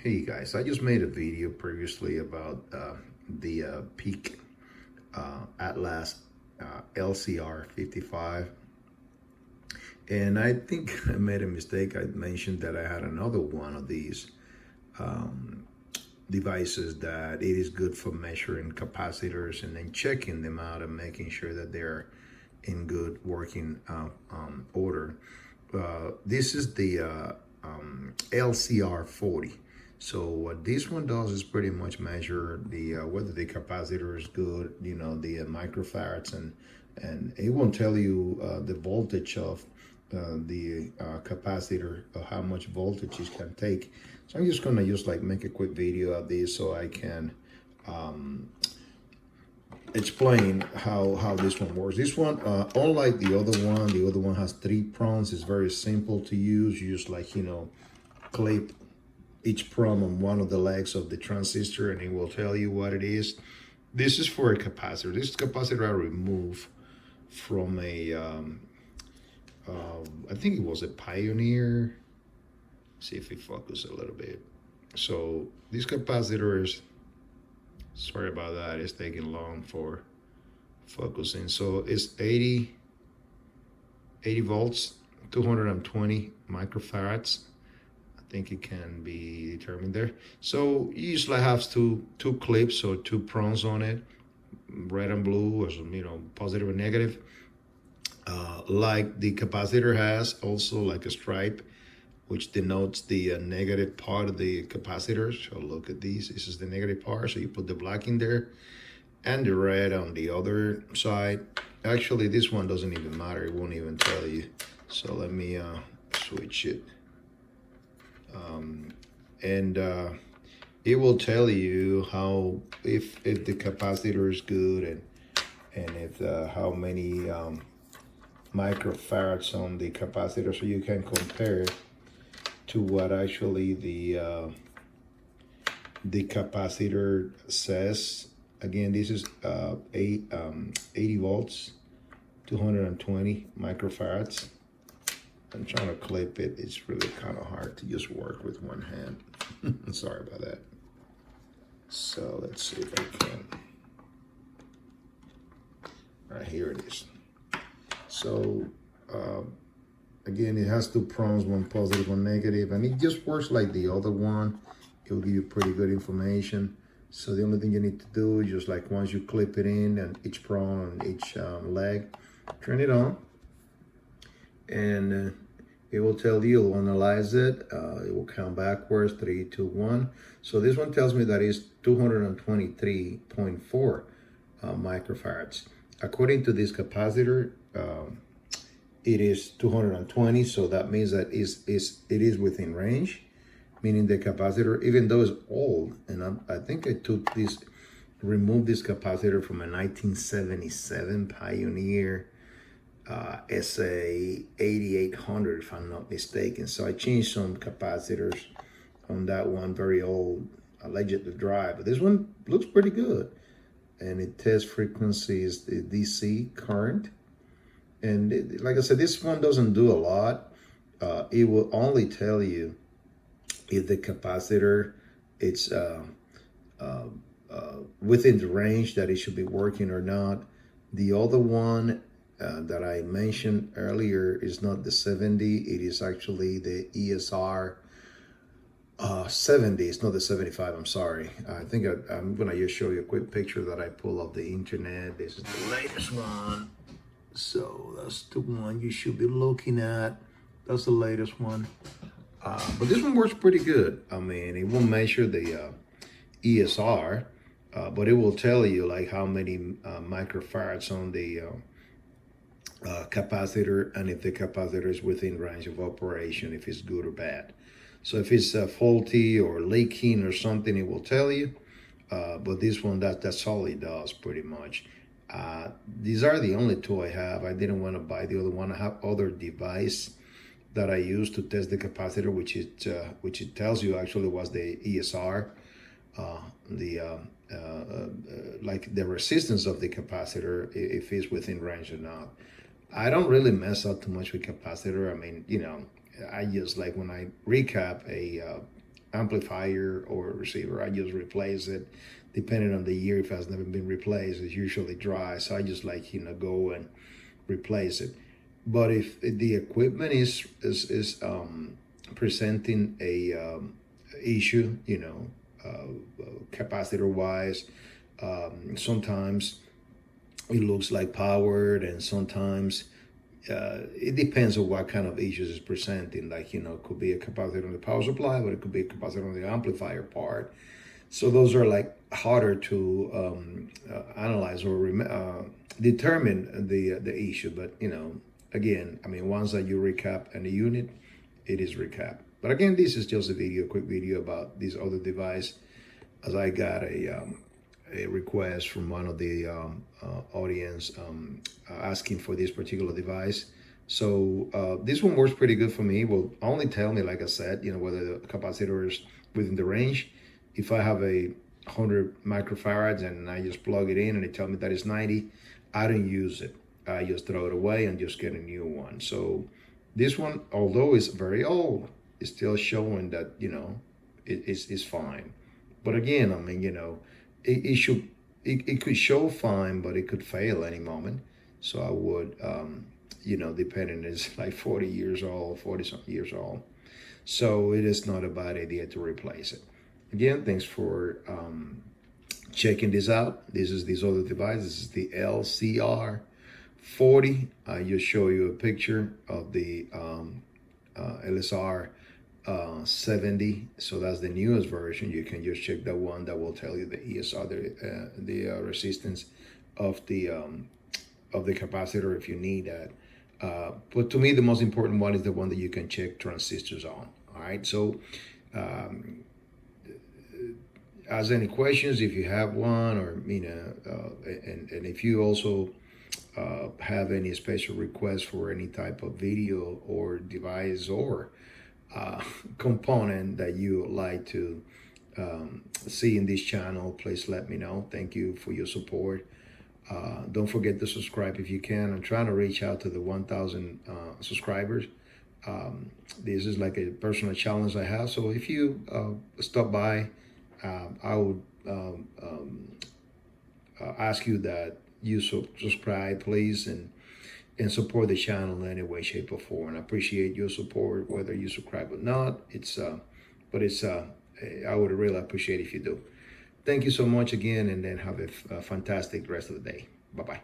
Hey guys, I just made a video previously about the Peak Atlas LCR55, and I think I made a mistake. I mentioned that I had another one of these um, devices that it is good for measuring capacitors and then checking them out and making sure that they're in good working order. This is the LCR40. So what this one does is pretty much measure the whether the capacitor is good, the microfarads, and it won't tell you the voltage of the capacitor, how much voltage it can take. So I'm just gonna just like make a quick video of this so I can explain how this one works. This one, unlike the other one has 3 prongs. It's very simple to use. You just like clip each prong on one of the legs of the transistor, and it will tell you what it is. This is for a capacitor. This capacitor I removed from a I think it was a Pioneer. See if it focuses a little bit. So this capacitor is, sorry about that, it's taking long for focusing. So it's 80 volts, 220 microfarads. I think it can be determined there. So you usually have two clips or 2 prongs on it, red and blue, or positive and negative. Like the capacitor has also like a stripe, which denotes the negative part of the capacitor. So look at these. This is the negative part. So you put the black in there and the red on the other side. Actually, this one doesn't even matter. It won't even tell you. So let me switch it. It will tell you how if the capacitor is good and if how many microfarads on the capacitor, so you can compare it to what actually the capacitor says. Again, this is 80 volts, 220 microfarads. I'm trying to clip it. It's really kind of hard to just work with one hand. Sorry about that. So let's see if I can. All right, here it is. So again, it has 2 prongs, one positive, one negative, and it just works like the other one. It will give you pretty good information. So the only thing you need to do is just like once you clip it in and each prong and each leg, turn it on, and it will tell you, it'll analyze it. It will count backwards, 3, 2, 1. So this one tells me that it's 223.4 microfarads. According to this capacitor, it is 220, so that means that it is within range, meaning the capacitor, even though it's old, and I think I removed this capacitor from a 1977 Pioneer SA 8800, if I'm not mistaken. So I changed some capacitors on that one, very old, alleged to dry, but this one looks pretty good. And it tests frequencies, the DC current. And like I said, this one doesn't do a lot. It will only tell you if the capacitor it's within the range that it should be working or not. The other one that I mentioned earlier is not the 70. It is actually the ESR 70. It's not the 75. I'm sorry. I think I'm gonna just show you a quick picture that I pull off the internet. This is the latest one. So that's the one you should be looking at. That's the latest one. But this one works pretty good. I mean, it won't measure the ESR, but it will tell you like how many microfarads on the capacitor, and if the capacitor is within range of operation, if it's good or bad. So if it's faulty or leaking or something, it will tell you. But this one, that's all it does pretty much. These are the only 2 I have. I didn't want to buy the other one. I have other device that I use to test the capacitor, which it tells you actually was the ESR, like the resistance of the capacitor, if it's within range or not. I don't really mess up too much with capacitor. I mean, I just like when I recap a amplifier or receiver, I just replace it. Depending on the year, if it has never been replaced, it's usually dry. So I just like, go and replace it. But if the equipment is presenting a issue, capacitor wise, sometimes it looks like powered, and sometimes it depends on what kind of issues it's presenting. Like, it could be a capacitor on the power supply, but it could be a capacitor on the amplifier part. So those are like harder to analyze or determine the issue. But again, I mean, once that you recap any unit, it is recap. But again, this is just a quick video about this other device, as I got a request from one of the audience asking for this particular device. So this one works pretty good for me. Will only tell me, like I said, whether the capacitor is within the range. If I have a 100 microfarads and I just plug it in and it tells me that it's 90, I don't use it. I just throw it away and just get a new one. So this one, although it's very old, is still showing that, it's fine. But again, I mean, it could show fine, but it could fail any moment. So I would, depending, it's like 40 years old, 40 something years old. So it is not a bad idea to replace it. Again, thanks for checking this out. This is this other device. This is the LCR40. I just show you a picture of the LCR40. So that's the newest version. You can just check that one. That will tell you the ESR, the resistance of the capacitor if you need that. But to me, the most important one is the one that you can check transistors on. All right. So ask any questions if you have one, or and if you also have any special requests for any type of video or device or component that you would like to see in this channel, please let me know. Thank you for your support. Don't forget to subscribe if you can. I'm trying to reach out to the 1,000 subscribers. This is like a personal challenge I have. So if you stop by, I would ask you that you subscribe, please, and support the channel in any way, shape, or form. And I appreciate your support, whether you subscribe or not. I would really appreciate if you do. Thank you so much again, and then have a fantastic rest of the day. Bye-bye.